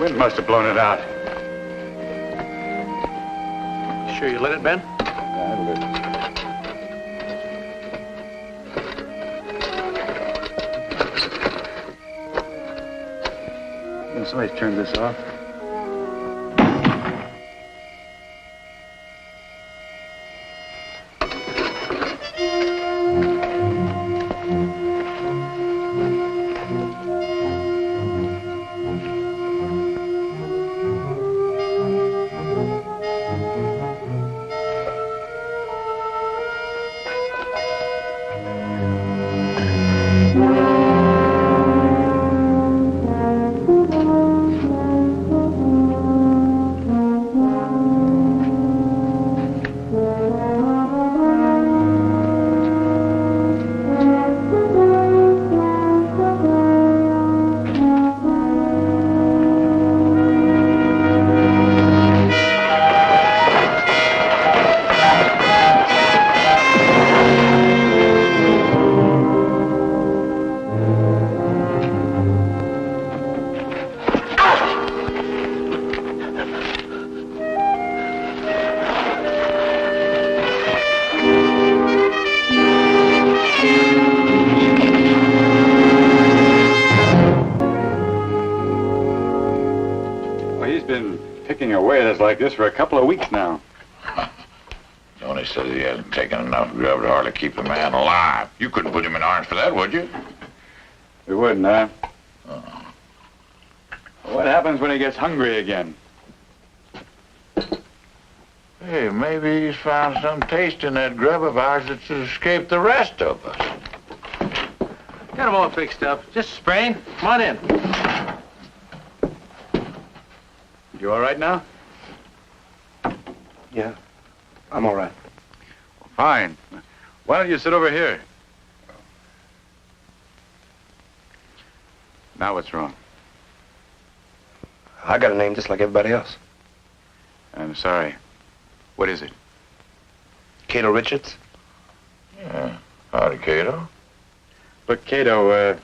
Wind must have blown it out. Sure you lit it, Ben? Yeah, it'll do. Somebody's turned this off. Like this for a couple of weeks now. Tony says he hasn't taken enough grub to hardly keep a man alive. You couldn't put him in irons for that, would you? We wouldn't, huh? What happens when he gets hungry again? Hey, maybe he's found some taste in that grub of ours that's escaped the rest of us. Got him all fixed up. Just sprained. Come on in. You all right now? Yeah, I'm all right. Well, fine. Why don't you sit over here? Now what's wrong? I got a name just like everybody else. I'm sorry. What is it? Cato Richards. Yeah. Howdy, Cato. Look, Cato,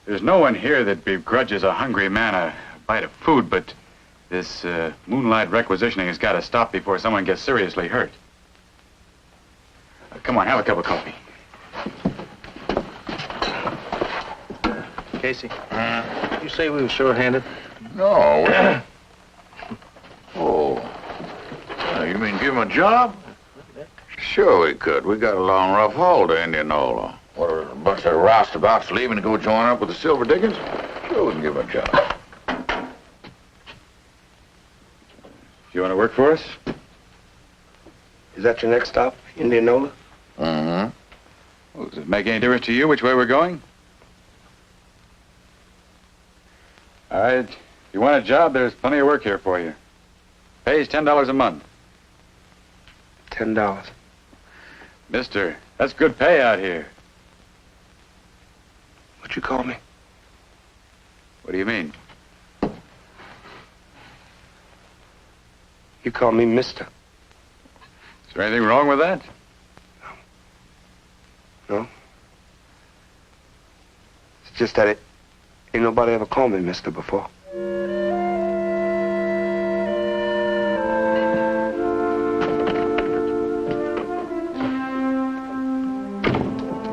there's no one here that begrudges a hungry man a bite of food, but this moonlight requisitioning has got to stop before someone gets seriously hurt. Come on, have a cup of coffee. Casey, did you say we were short-handed? No. Oh. You mean give him a job? Sure we could. We got a long, rough haul to Indianola. What, a bunch of roustabouts leaving to go join up with the Silver Diggers? Sure we can give him a job. You want to work for us? Is that your next stop, Indianola? Mm-hmm. Well, does it make any difference to you which way we're going? All right. If you want a job, there's plenty of work here for you. Pays $10 a month. $10. Mister, that's good pay out here. What you call me? What do you mean? You call me Mister. Is there anything wrong with that? No. It's just that ain't nobody ever called me Mister before.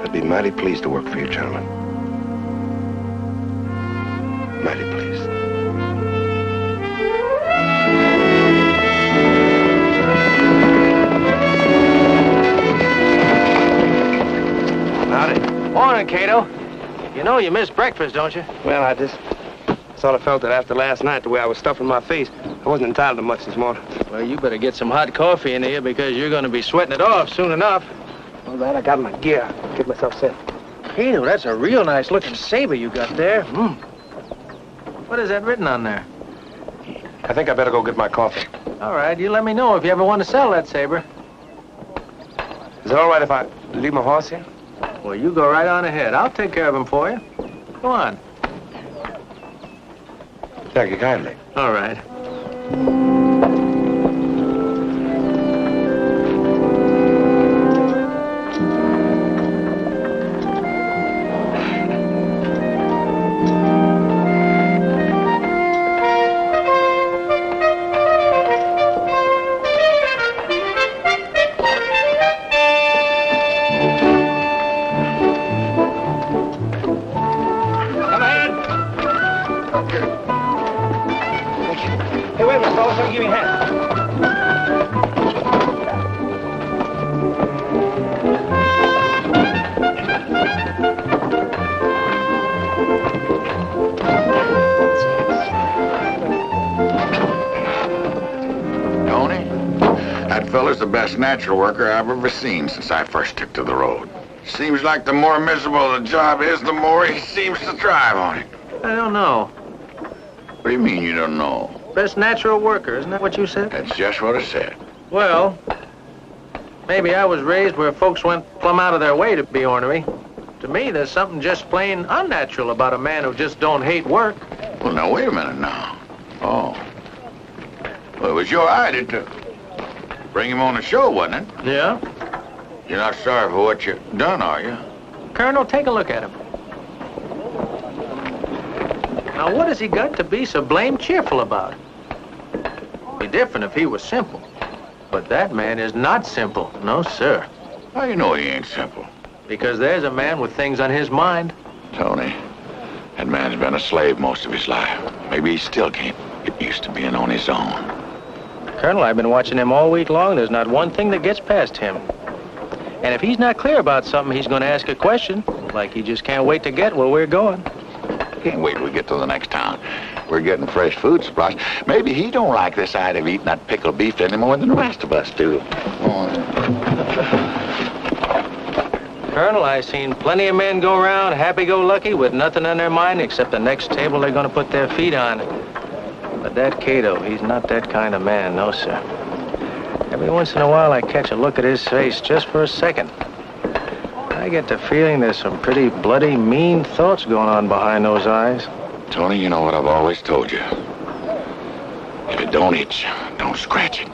I'd be mighty pleased to work for you, gentlemen. Mighty pleased. Morning, Cato. You know you missed breakfast, don't you? Well, I just sort of felt that after last night, the way I was stuffing my face, I wasn't entitled to much this morning. Well, you better get some hot coffee in here because you're going to be sweating it off soon enough. All right, I got my gear. Get myself set. Cato, that's a real nice-looking saber you got there. What is that written on there? I think I better go get my coffee. All right, you let me know if you ever want to sell that saber. Is it all right if I leave my horse here? Well, you go right on ahead. I'll take care of him for you. Go on. Thank you kindly. All right. somebody give me a hand. Tony, that fella's the best natural worker I've ever seen since I first took to the road. Seems like the more miserable the job is, the more he seems to thrive on it. I don't know. What do you mean you don't know? Best natural worker, isn't that what you said? That's just what I said. Well, maybe I was raised where folks went plumb out of their way to be ornery. To me, there's something just plain unnatural about a man who just don't hate work. Well, now, wait a minute now. Oh. Well, it was your idea to bring him on the show, wasn't it? Yeah? You're not sorry for what you've done, are you? Colonel, take a look at him. Now, what has he got to be so blame cheerful about? Be different if he was simple. But that man is not simple. No, sir. How you know he ain't simple? Because there's a man with things on his mind. Tony, that man's been a slave most of his life. Maybe he still can't get used to being on his own. Colonel, I've been watching him all week long. There's not one thing that gets past him. And if he's not clear about something, he's going to ask a question, like he just can't wait to get where we're going. Can't wait till we get to the next town. We're getting fresh food supplies. Maybe he don't like this idea of eating that pickled beef any more than the rest of us do. Colonel, I've seen plenty of men go around happy-go-lucky with nothing on their mind except the next table they're going to put their feet on. But that Cato, he's not that kind of man, no, sir. Every once in a while, I catch a look at his face just for a second. I get the feeling there's some pretty bloody, mean thoughts going on behind those eyes. Tony, you know what I've always told you. If it don't itch, don't scratch it.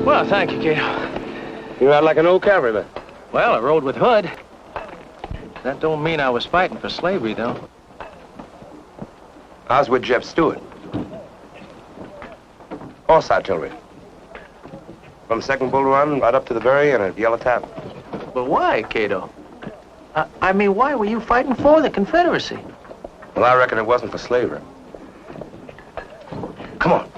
Well, thank you, Cato. You ride like an old cavalryman. Well, I rode with Hood. That don't mean I was fighting for slavery, though. I was with Jeff Stewart. Horse artillery. From Second Bull Run right up to the very end of Yellow Tavern. But why, Cato? I mean, why were you fighting for the Confederacy? Well, I reckon it wasn't for slavery. Come on.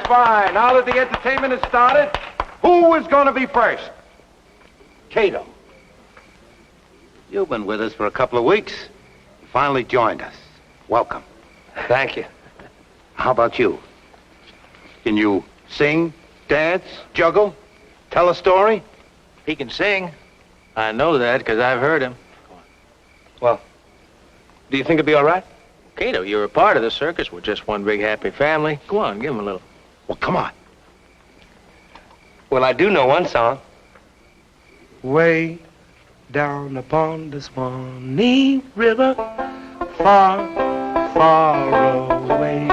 Fine. Now that the entertainment has started, who is going to be first? Cato. You've been with us for a couple of weeks. You finally joined us. Welcome. Thank you. How about you? Can you sing, dance, juggle, tell a story? He can sing. I know that because I've heard him. Well, do you think it'd be all right? Cato, you're a part of the circus. We're just one big happy family. Go on, give him a little. Well, come on. Well, I do know one song. Way down upon the Swanee River, far, far away.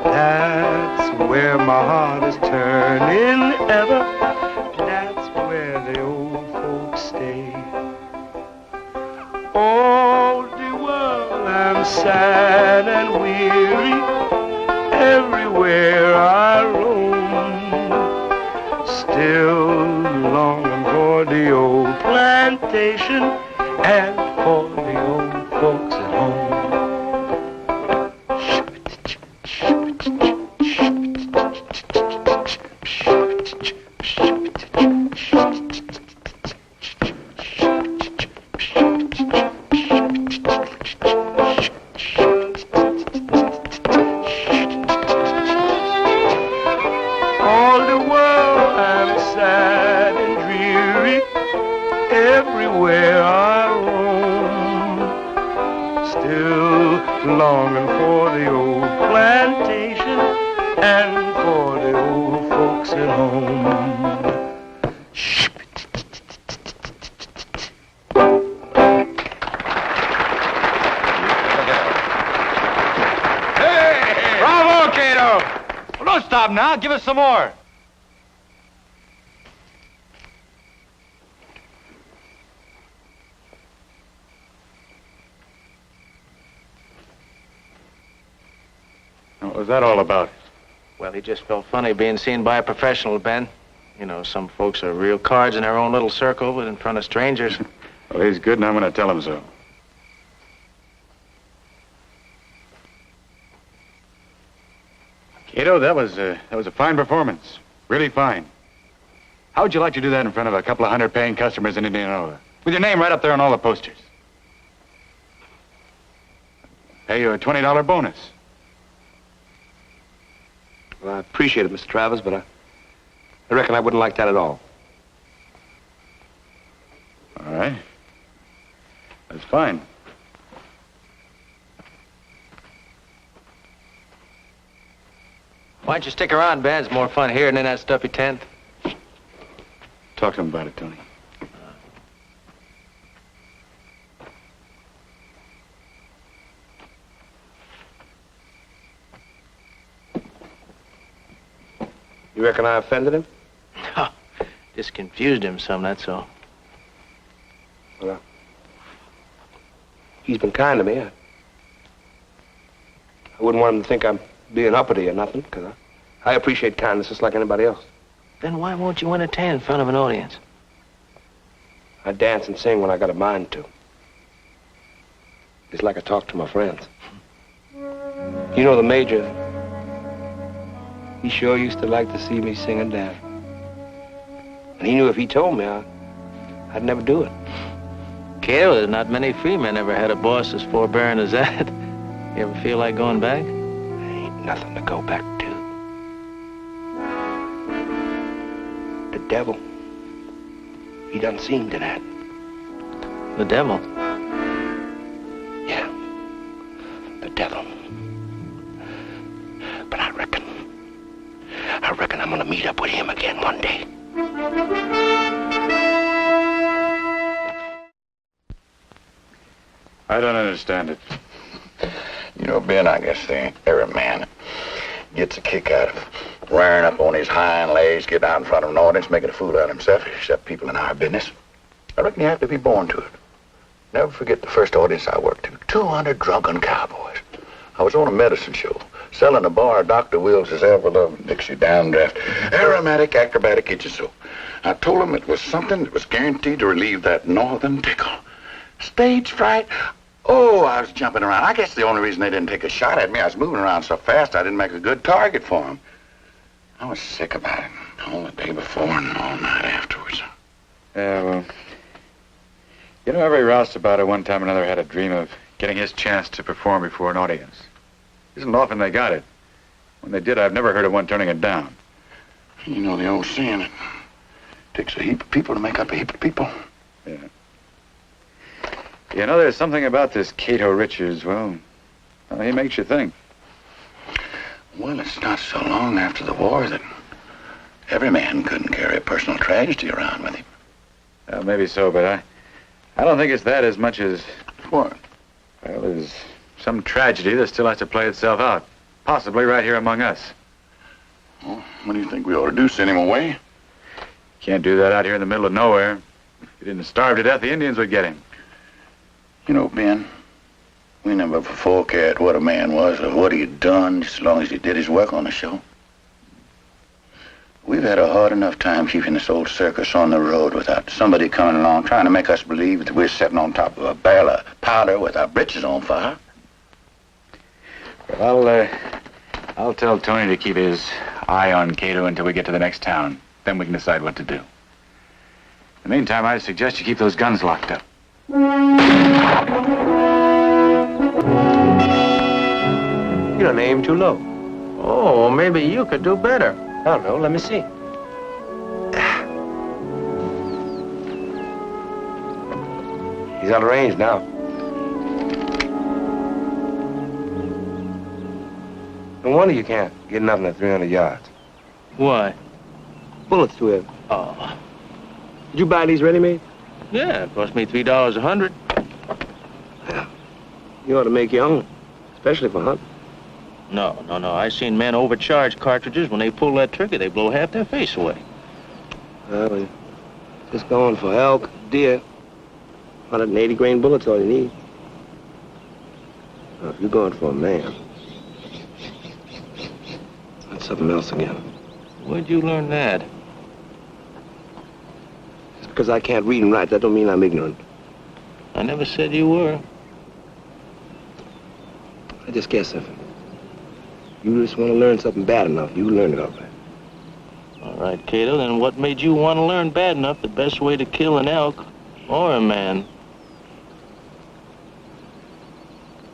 That's where my heart is turning ever. That's where the old folks stay. Oh, the world, I'm sad and weary. Everywhere I roam, still longing for the old plantation and for the old folks at home. longing for the old plantation and for the old folks at home. Bravo, Cato! Well, don't stop now. Give us some more. What was that all about? Well, he just felt funny being seen by a professional, Ben. You know, some folks are real cards in their own little circle, but in front of strangers. Well, he's good, and I'm going to tell him so. Cato, that was a fine performance. Really fine. How would you like to do that in front of a couple of hundred paying customers in Indianola? With your name right up there on all the posters. Pay you a $20 bonus. Well, I appreciate it, Mr. Travers, but I reckon I wouldn't like that at all. All right. That's fine. Why don't you stick around, Ben? It's more fun here than in that stuffy tent. Talk to him about it, Tony. You reckon I offended him? Just confused him some, that's all. Well, he's been kind to me. I wouldn't want him to think I'm being uppity or nothing, because I appreciate kindness just like anybody else. Then why won't you entertain in front of an audience? I dance and sing when I got a mind to. It's like I talk to my friends. You know, the Major, he sure used to like to see me sing and dance. And he knew if he told me, I'd never do it. Cato, there's not many free men ever had a boss as forbearing as that. You ever feel like going back? There ain't nothing to go back to. The devil, he done seen to that. The devil? Yeah, the devil. But I reckon I'm gonna meet up with him again one day. I don't understand it. You know, Ben, I guess every man gets a kick out of rearing up on his hind legs, getting out in front of an audience, making a fool out of himself, except people in our business. I reckon you have to be born to it. Never forget the first audience I worked to. 200 drunken cowboys. I was on a medicine show, selling a bar of Dr. Wills' ever-loving Dixie downdraft, aromatic acrobatic kitchen soap. I told them it was something that was guaranteed to relieve that northern tickle. Stage fright? Oh, I was jumping around. I guess the only reason they didn't take a shot at me, I was moving around so fast I didn't make a good target for them. I was sick about it all the day before and all night afterwards. Yeah, well, you know, every roustabout at one time or another had a dream of getting his chance to perform before an audience. Isn't often they got it. When they did, I've never heard of one turning it down. You know the old saying, it takes a heap of people to make up a heap of people. Yeah. You know, there's something about this Cato Richards, well, he makes you think. Well, it's not so long after the war that every man couldn't carry a personal tragedy around with him. Well, maybe so, but I don't think it's that as much as... What? Well, there's some tragedy that still has to play itself out. Possibly right here among us. Well, what do you think we ought to do? Send him away? Can't do that out here in the middle of nowhere. If he didn't starve to death, the Indians would get him. You know, Ben, we never before cared what a man was or what he had done, just as long as he did his work on the show. We've had a hard enough time keeping this old circus on the road without somebody coming along trying to make us believe that we're sitting on top of a barrel of powder with our britches on fire. Well, I'll tell Tony to keep his eye on Cato until we get to the next town. Then we can decide what to do. In the meantime, I suggest you keep those guns locked up. You don't aim too low. Oh, maybe you could do better. I don't know. Let me see. He's out of range now. No wonder you can't get nothing at 300 yards. Why? Bullets too heavy. Oh. Did you buy these ready-made? Yeah, it cost me $3 a hundred. Yeah. You ought to make your own, especially for hunting. No. I seen men overcharge cartridges. When they pull that trigger, they blow half their face away. Well, just going for elk, deer. 180 grain bullets all you need. Now, if you're going for a man, that's something else again. Where'd you learn that? Just because I can't read and write, that don't mean I'm ignorant. I never said you were. I just guess if you just want to learn something bad enough, you learn it all right. All right, Cato, then what made you want to learn bad enough the best way to kill an elk or a man?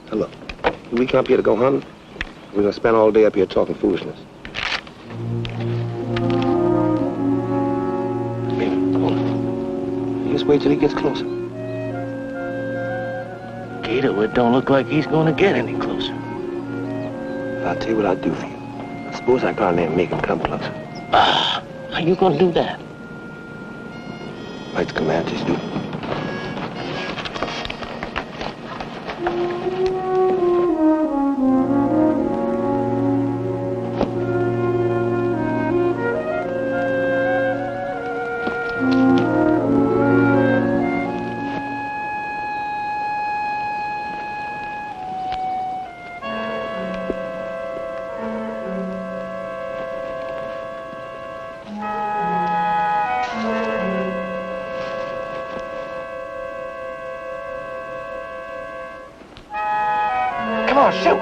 Now look, we come up here to go hunting. We're gonna spend all day up here talking foolishness. Baby, come on. You just wait till he gets closer. Cato, it don't look like he's gonna get any closer. I'll tell you what I'll do for you. Suppose I go out there and make him come closer. How you gonna do that? Like the Comanches do. Come on, shoot!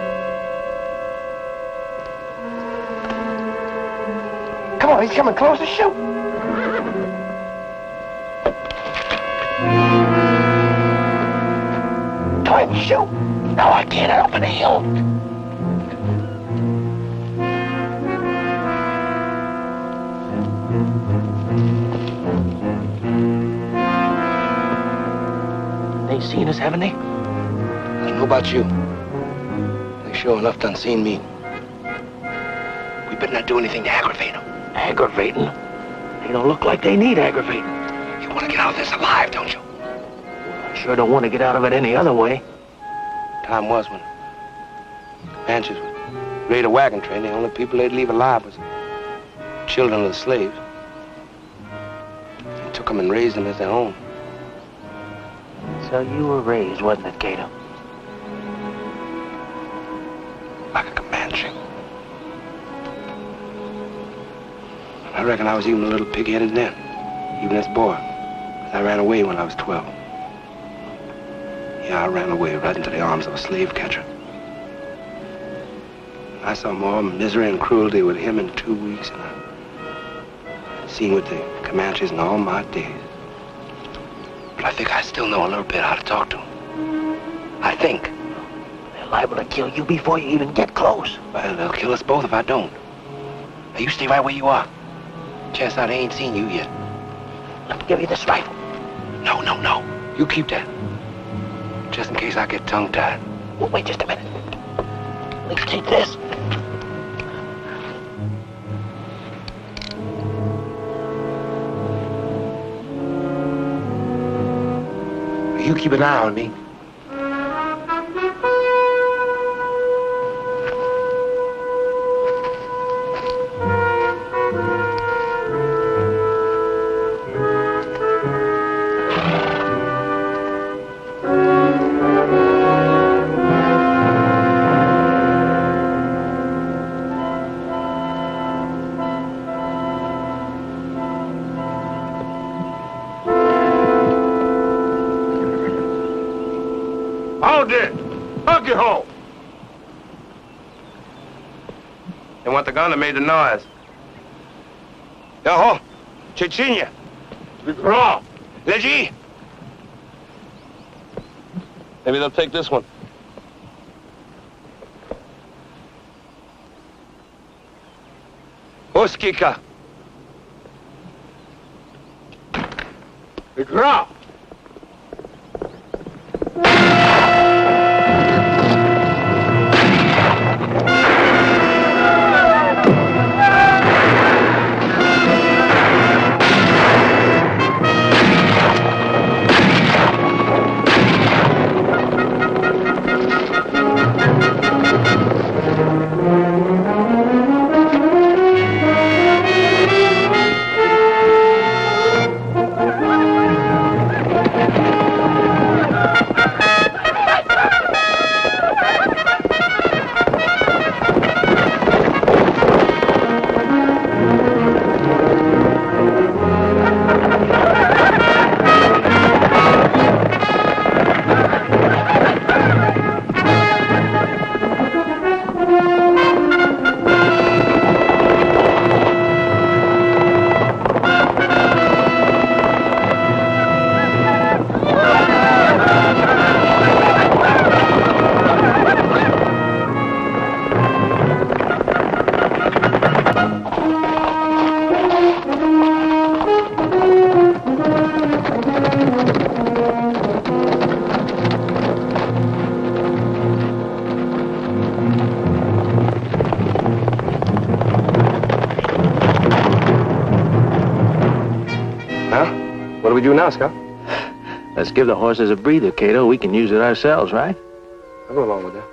Come on, he's coming closer, shoot! Go ahead and shoot! No, I can't, up in the hill. They seen us, haven't they? I don't know about you. They sure enough done seen me. We better not do anything to aggravate them. Aggravating? They don't look like they need aggravating. You want to get out of this alive, don't you? I sure don't want to get out of it any other way. Time was when Comanches would raid a wagon train. The only people they'd leave alive was children of the slaves. They took them and raised them as their own. So you were raised, wasn't it, Cato? Like a Comanche. I reckon I was even a little pig-headed then, even as a boy. I ran away when I was 12. Yeah, I ran away right into the arms of a slave catcher. I saw more misery and cruelty with him in 2 weeks than I'd seen with the Comanches in all my days. But I think I still know a little bit how to talk to them. I think. They're liable to kill you before you even get close. Well, they'll kill us both if I don't. Now, you stay right where you are. Chance out I ain't seen you yet. Let me give you this rifle. No. You keep that. Just in case I get tongue-tied. Well, wait just a minute. Let's keep this. You keep an eye on me. Hold it! Hug your hole! They want the gun that made the noise. Yo-ho! Chechnya! Raw! Leji! Maybe they'll take this one. Oskika! Raw! do we do now, Scout? Let's give the horses a breather, Cato. We can use it ourselves, right? I'll go along with that.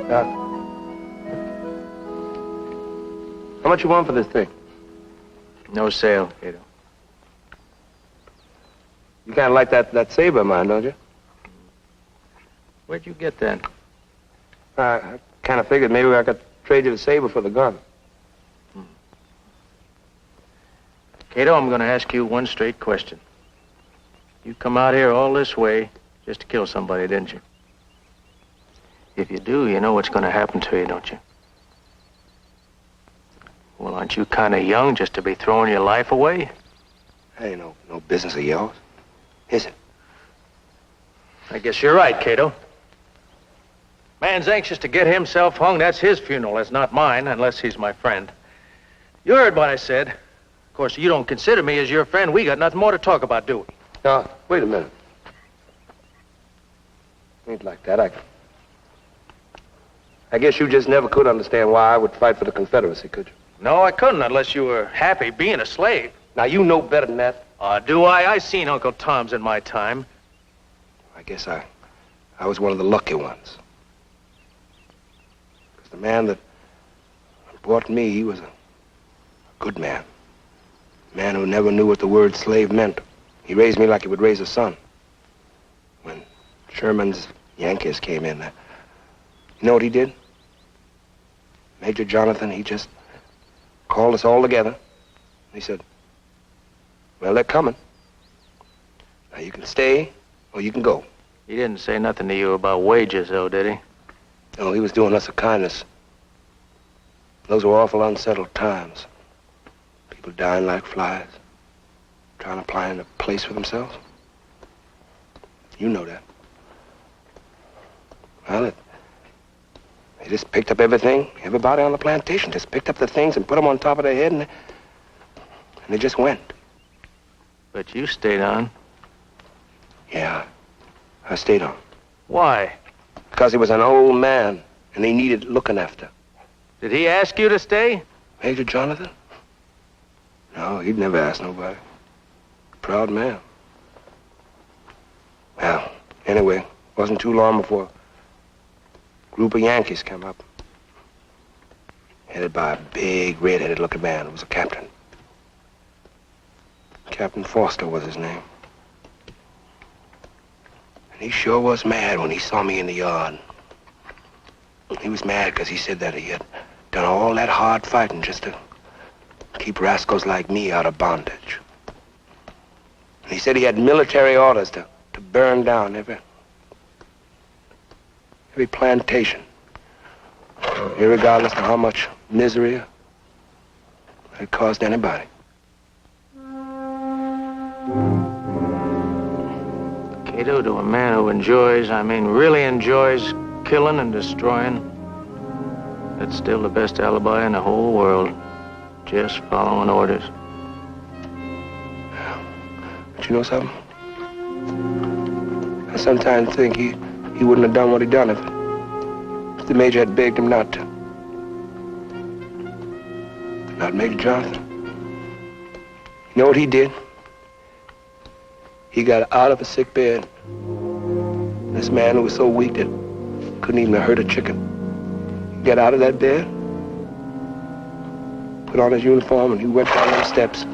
Doc, how much you want for this thing? No sale, Cato. You kind of like that saber of mine, don't you? Where'd you get that? I kind of figured maybe I could trade you the saber for the gun. Cato, I'm going to ask you one straight question. You come out here all this way just to kill somebody, didn't you? If you do, you know what's going to happen to you, don't you? Well, aren't you kind of young just to be throwing your life away? That ain't no business of yours, is it? I guess you're right, Cato. Man's anxious to get himself hung. That's his funeral. That's not mine, unless he's my friend. You heard what I said. Of course, you don't consider me as your friend. We got nothing more to talk about, do we? Now, wait a minute. Ain't like that. I guess you just never could understand why I would fight for the Confederacy, could you? No, I couldn't unless you were happy being a slave. Now, you know better than that. Do I? I seen Uncle Tom's in my time. I guess I was one of the lucky ones. Because the man that bought me, he was a good man. A man who never knew what the word slave meant. He raised me like he would raise a son. When Sherman's Yankees came in, you know what he did? Major Jonathan, he just called us all together. He said, well, they're coming. Now, you can stay or you can go. He didn't say nothing to you about wages, though, did he? No, he was doing us a kindness. Those were awful unsettled times. People dying like flies, trying to find a place for themselves. You know that. Well, they just picked up everything. Everybody on the plantation just picked up the things and put them on top of their head, and they just went. But you stayed on. Yeah, I stayed on. Why? Because he was an old man, and he needed looking after. Did he ask you to stay? Major Jonathan? No, he'd never ask nobody. Proud man. Well, anyway, wasn't too long before a group of Yankees came up. Headed by a big, red-headed looking man who was a captain. Captain Foster was his name. And he sure was mad when he saw me in the yard. He was mad because he said that he had done all that hard fighting just to keep rascals like me out of bondage. And he said he had military orders to burn down every plantation, irregardless of how much misery it caused anybody. Cato, to a man who enjoys, really enjoys killing and destroying, that's still the best alibi in the whole world. Just following orders. But you know something? I sometimes think he wouldn't have done what he done if the Major had begged him not to. Not Major Jonathan. You know what he did? He got out of a sick bed. This man who was so weak that couldn't even hurt a chicken. He got out of that bed, put on his uniform, and he went down them steps.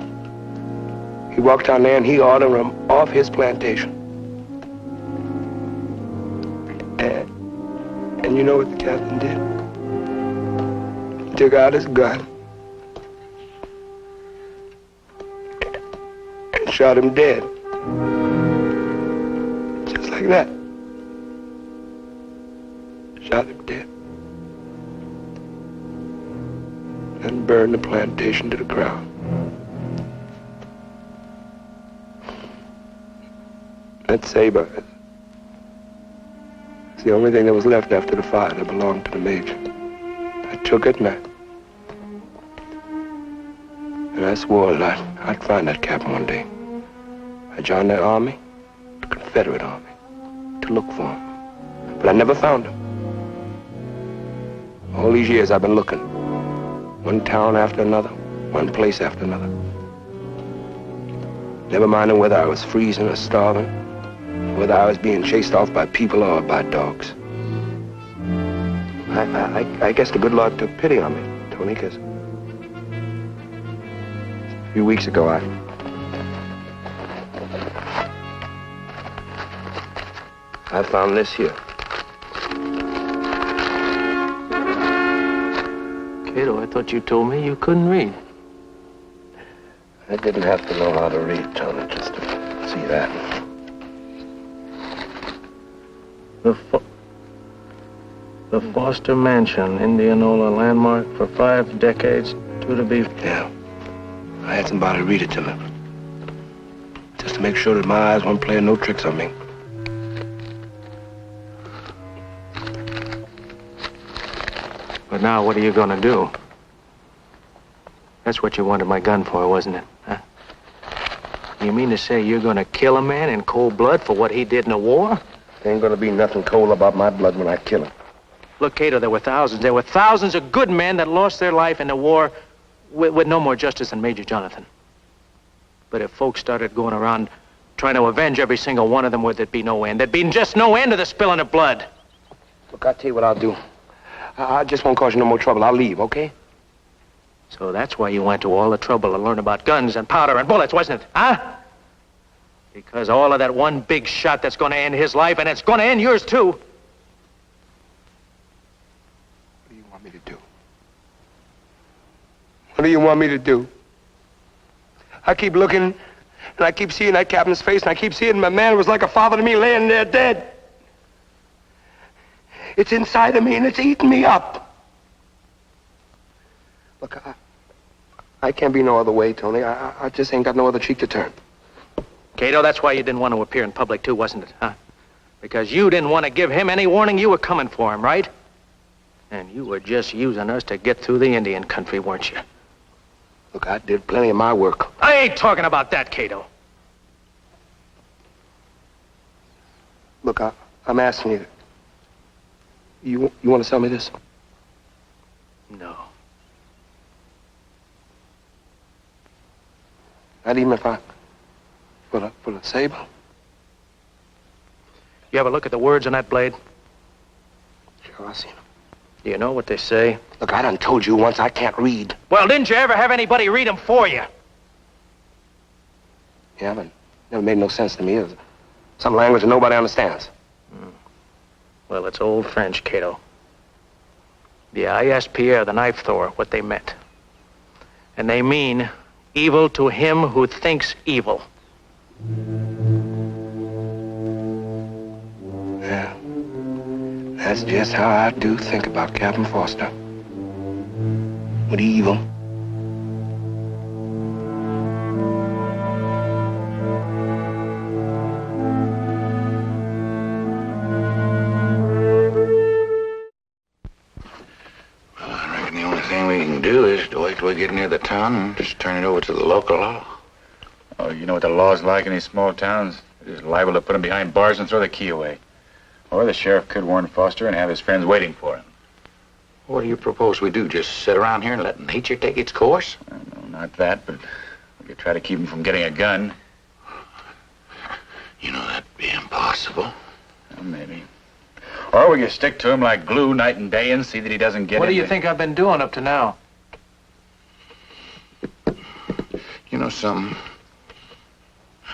He walked down there and he ordered him off his plantation. And you know what the captain did? He took out his gun and shot him dead. Just like that. Shot him dead. And burned the plantation to the ground. That saber is the only thing that was left after the fire that belonged to the Major. I took it and I swore that I'd find that captain one day. I joined that army, the Confederate Army to look for him. But I never found him. All these years I've been looking. One town after another, one place after another. Never minding whether I was freezing or starving, whether I was being chased off by people or by dogs. I guess the good Lord took pity on me, Tony, because a few weeks ago I found this here. Cato, I thought you told me you couldn't read. I didn't have to know how to read, Tony, just to see that. The Foster Mansion, Indianola landmark for 5 decades, to be... Yeah. I had somebody read it to me. Just to make sure that my eyes weren't playing no tricks on me. But now, what are you gonna do? That's what you wanted my gun for, wasn't it? Huh? You mean to say you're gonna kill a man in cold blood for what he did in the war? There ain't gonna be nothing cold about my blood when I kill him. Look, Cato, there were thousands of good men that lost their life in the war with no more justice than Major Jonathan. But if folks started going around trying to avenge every single one of them, there'd be no end. There'd be just no end to the spilling of blood. Look, I'll tell you what I'll do. I just won't cause you no more trouble. I'll leave, okay? So that's why you went to all the trouble to learn about guns and powder and bullets, wasn't it? Huh? Because all of that one big shot that's going to end his life, and it's going to end yours, too. What do you want me to do? What do you want me to do? I keep looking, and I keep seeing that captain's face, and I keep seeing my man was like a father to me laying there dead. It's inside of me, and it's eating me up. Look, I can't be no other way, Tony. I just ain't got no other cheek to turn. Cato, that's why you didn't want to appear in public, too, wasn't it, huh? Because you didn't want to give him any warning you were coming for him, right? And you were just using us to get through the Indian country, weren't you? Look, I did plenty of my work. I ain't talking about that, Cato. Look, I'm asking you. You want to sell me this? No. Not even if I... For the saber? You ever look at the words on that blade? Sure, I seen them. Do you know what they say? Look, I done told you once I can't read. Well, didn't you ever have anybody read them for you? Yeah, but never made no sense to me. It was some language that nobody understands. Well, it's old French, Cato. The I.S.P.R., the knife thrower, what they meant. And they mean evil to him who thinks evil. Yeah. That's just how I do think about Captain Foster. With evil. Wait till we get near the town and just turn it over to the local law. Oh, you know what the law's like in these small towns? You're liable to put him behind bars and throw the key away. Or the sheriff could warn Foster and have his friends waiting for him. What do you propose we do? Just sit around here and let nature take its course? No, not that, but we could try to keep him from getting a gun. You know, that'd be impossible. Well, maybe. Or we could stick to him like glue night and day and see that he doesn't get What do into... you think I've been doing up to now? You know something?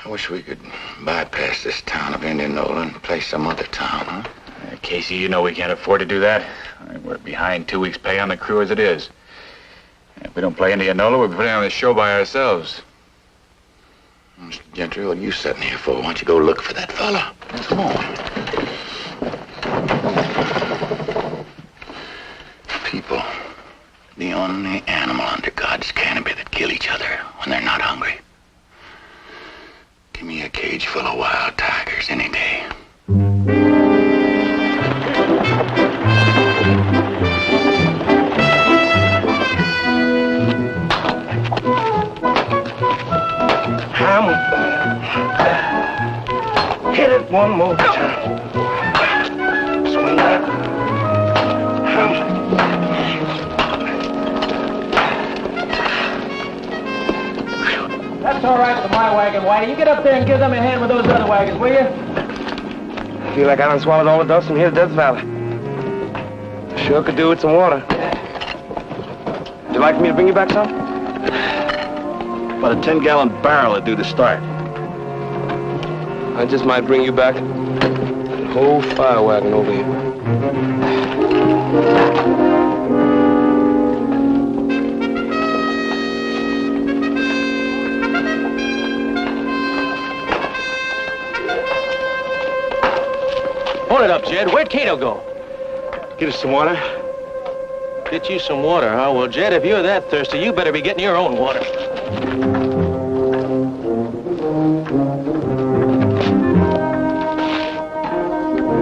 I wish we could bypass this town of Indianola and play some other town, huh? Casey, you know we can't afford to do that. We're behind 2 weeks' pay on the crew as it is. If we don't play Indianola, we'll be putting on the show by ourselves. Mr. Gentry, what are you sitting here for? Why don't you go look for that fella? Come on. People, the only animal under God's canopy that kill each other when they're not hungry. Give me a cage full of wild tigers any day. Hit One more time. Swing that. That's all right with my wagon, Whitey. You get up there and give them a hand with those other wagons, will you? I feel like I done swallowed all the dust from here to Death Valley. Sure could do with some water. Would you like me to bring you back some? About a 10-gallon barrel would do to start. I just might bring you back a whole fire wagon over here. Hold it up, Jed. Where'd Cato go? Get us some water. Get you some water, huh? Well, Jed, if you're that thirsty, you better be getting your own water.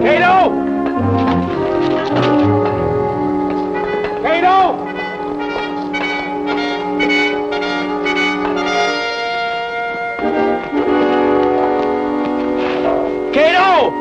Cato! Cato! Cato!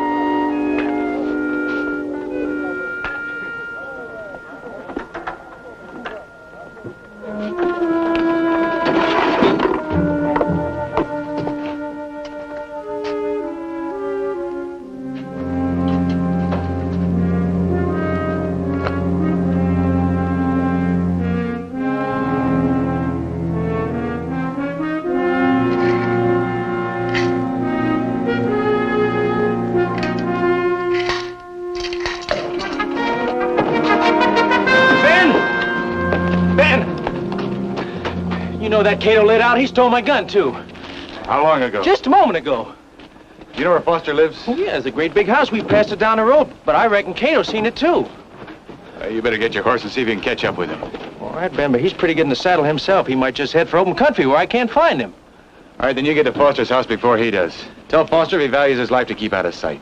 You know that Cato lit out? He stole my gun, too. How long ago? Just a moment ago. You know where Foster lives? Oh, yeah, there's a great big house. We passed it down the road, but I reckon Cato's seen it, too. You better get your horse and see if you can catch up with him. All right, Ben, but he's pretty good in the saddle himself. He might just head for open country where I can't find him. All right, then you get to Foster's house before he does. Tell Foster if he values his life to keep out of sight.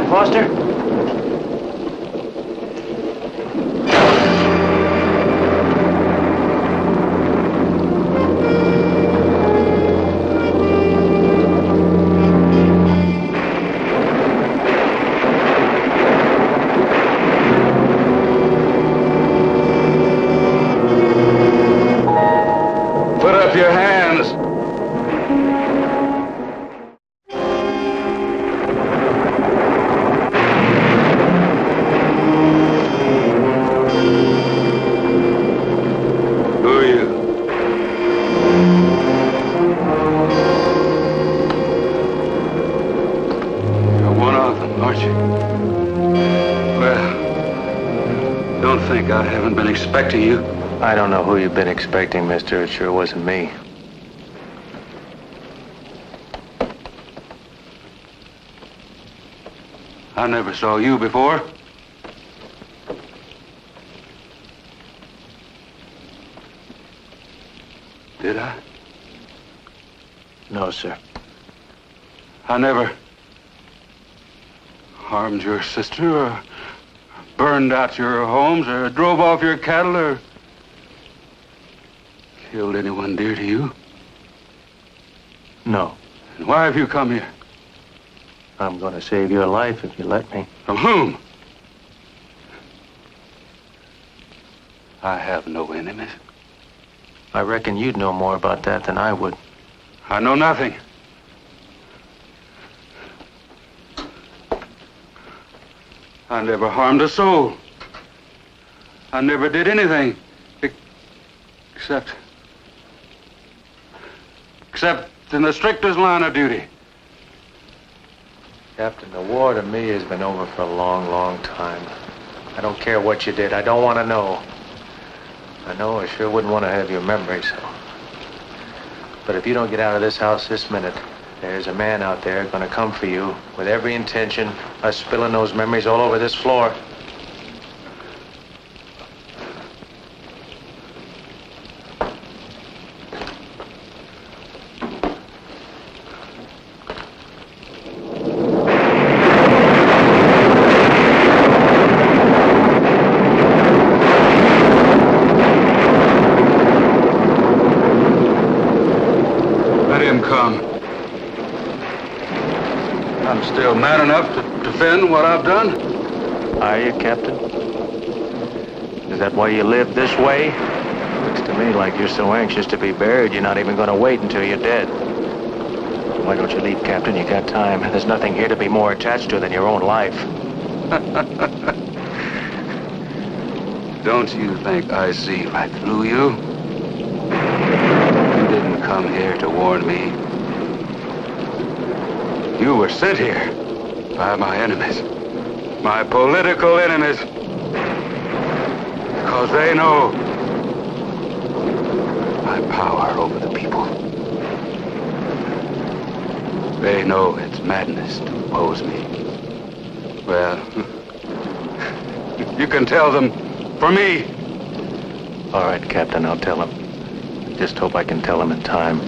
Foster? Put up your hands. Who are you? You're one of them, aren't you? Well, don't think I haven't been expecting you. I don't know who you've been expecting, mister. It sure wasn't me. I never saw you before. Did I? No, sir. I never harmed your sister or burned out your homes or drove off your cattle or killed anyone dear to you. No. And why have you come here? I'm going to save your life if you let me. From whom? I have no enemies. I reckon you'd know more about that than I would. I know nothing. I never harmed a soul. I never did anything except in the strictest line of duty. Captain, the war to me has been over for a long, long time. I don't care what you did. I don't want to know. I know I sure wouldn't want to have your memory, so. But if you don't get out of this house this minute, there's a man out there gonna come for you with every intention of spilling those memories all over this floor. Still man enough to defend what I've done? Are you, Captain? Is that why you live this way? Looks to me like you're so anxious to be buried, you're not even going to wait until you're dead. Why don't you leave, Captain? You got time. There's nothing here to be more attached to than your own life. Don't you think I see right through you? You didn't come here to warn me. You were sent here by my enemies, my political enemies, because they know my power over the people. They know it's madness to oppose me. Well, you can tell them for me. All right, Captain, I'll tell him. Just hope I can tell him in time.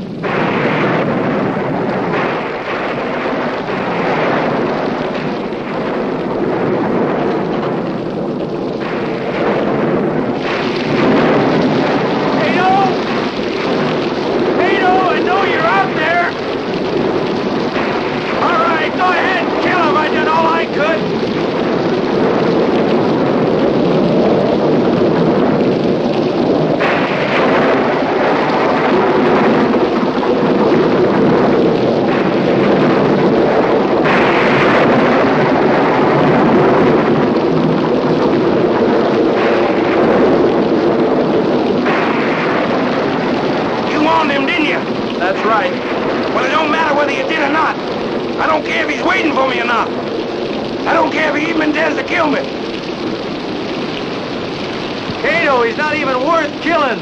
Cato, he's not even worth killing.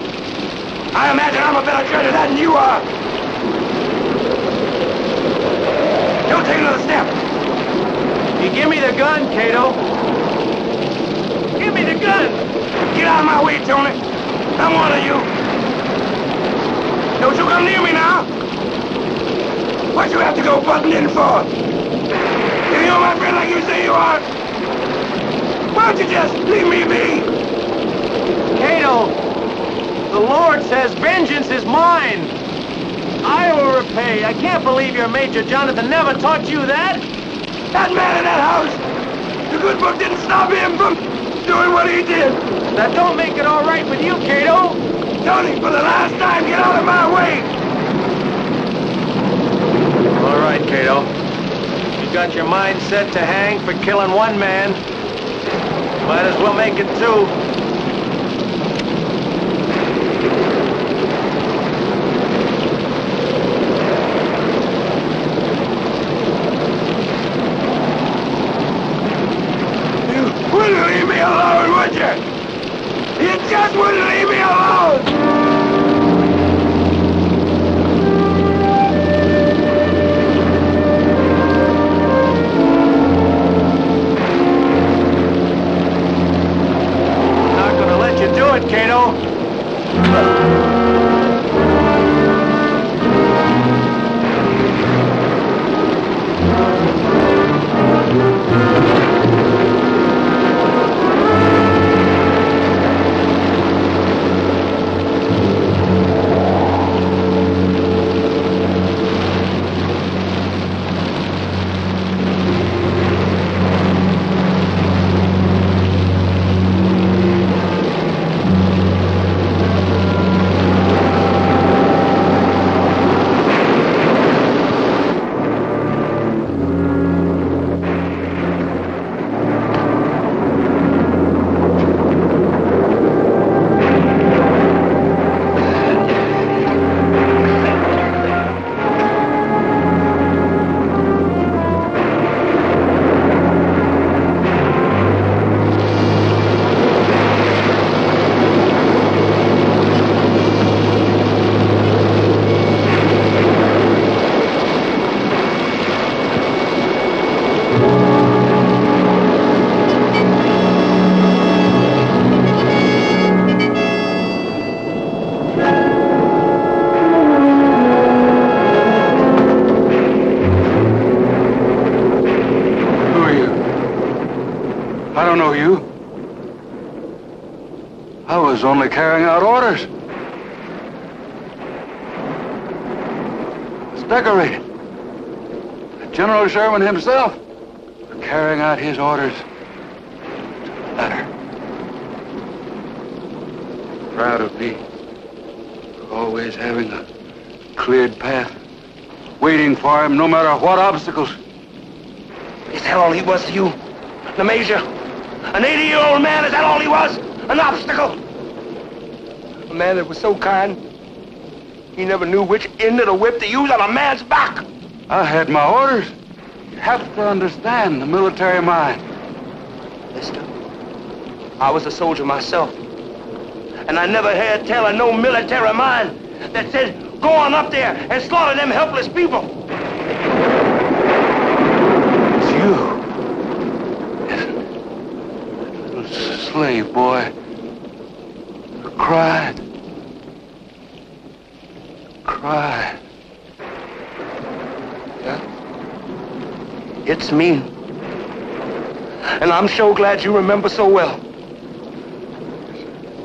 I imagine I'm a better traitor than you are. Don't take another step. You give me the gun, Cato. Give me the gun. Get out of my way, Tony. I'm one of you. Don't you come near me now. What you have to go butting in for? If you're my friend like you say you are, why don't you just leave me be? Cato, the Lord says vengeance is mine. I will repay. I can't believe your Major Jonathan never taught you that. That man in that house, the good book didn't stop him from doing what he did. That don't make it all right with you, Cato. Tony, for the last time, get out of my way. All right, Cato. You got your mind set to hang for killing one man. Might as well make it two. Wouldn't leave me alone, would you? You just wouldn't leave me alone! I was only carrying out orders. I was decorated. General Sherman himself for carrying out his orders to the letter. Proud of me for always having a cleared path, waiting for him no matter what obstacles. Is that all he was to you? The Major? An 80-year-old man, is that all he was? An obstacle? A man that was so kind, he never knew which end of the whip to use on a man's back. I had my orders. You have to understand the military mind. Mister, I was a soldier myself. And I never heard tell of no military mind that said, go on up there and slaughter them helpless people. It's you. Isn't it? That little slave boy who cried. Cried. Yeah? It's me. And I'm so glad you remember so well.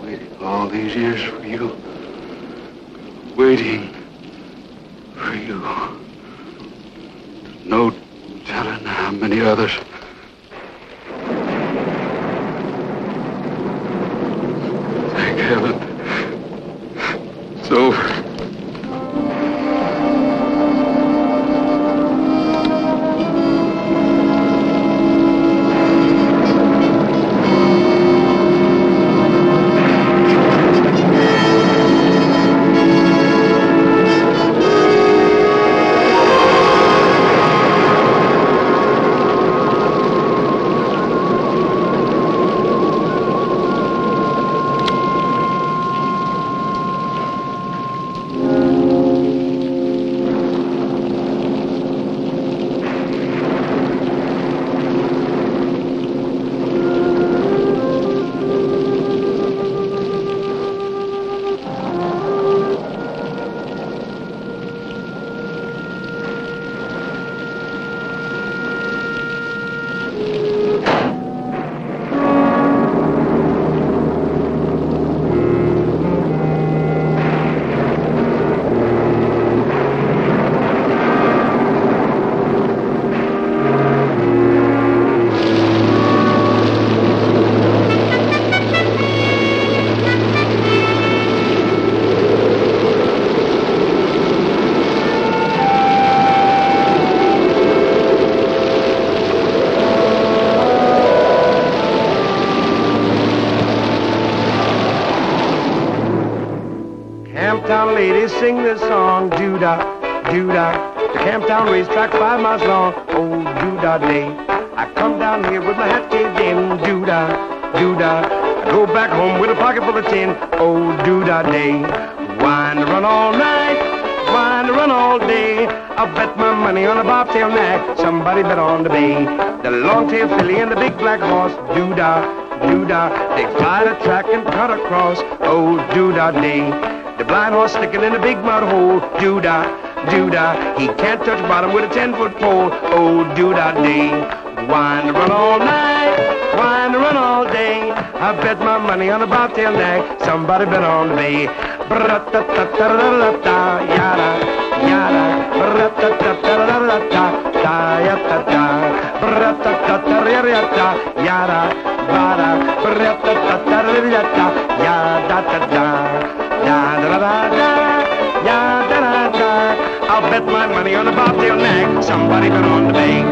Waiting all these years for you. Waiting for you. No telling how many others. Thank heaven. It's over. Camptown ladies sing this song, doo-dah, doo-dah. The Camptown racetrack 5 miles long, oh, doo-dah day. I come down here with my hat caved in, doo-dah, doo-dah. I go back home with a pocket full of tin, oh, doo-dah day. Wine to run all night, wine to run all day. I'll bet my money on a bobtail nag, somebody bet on the bay. The long-tailed filly and the big black horse, doo-dah, doo-dah. They fly the track and cut across, oh, doo-dah day. The blind horse sticking in a big mud hole, doo-dah, doo-dah. He can't touch bottom with a 10-foot pole, oh, doo-dah day. Wine to run all night, wine to run all day. I bet my money on a bobtail nag, somebody bet on the bay. Bra-ta-ta-ta-ra-ra-ta, yada, yada. Bra-ta-ta-ta-ra-ra-ta, ta-ya-ta-ta. Bra-ta-ta-ta-ra-ra-ta, yada, bada. Bra-ta-ta-ta-ra-ra-ta, yada-ta-ta. Ya-da-da-da-da, ya-da-da-da. I'll bet my money on a bobtail nag, somebody bet on the bay.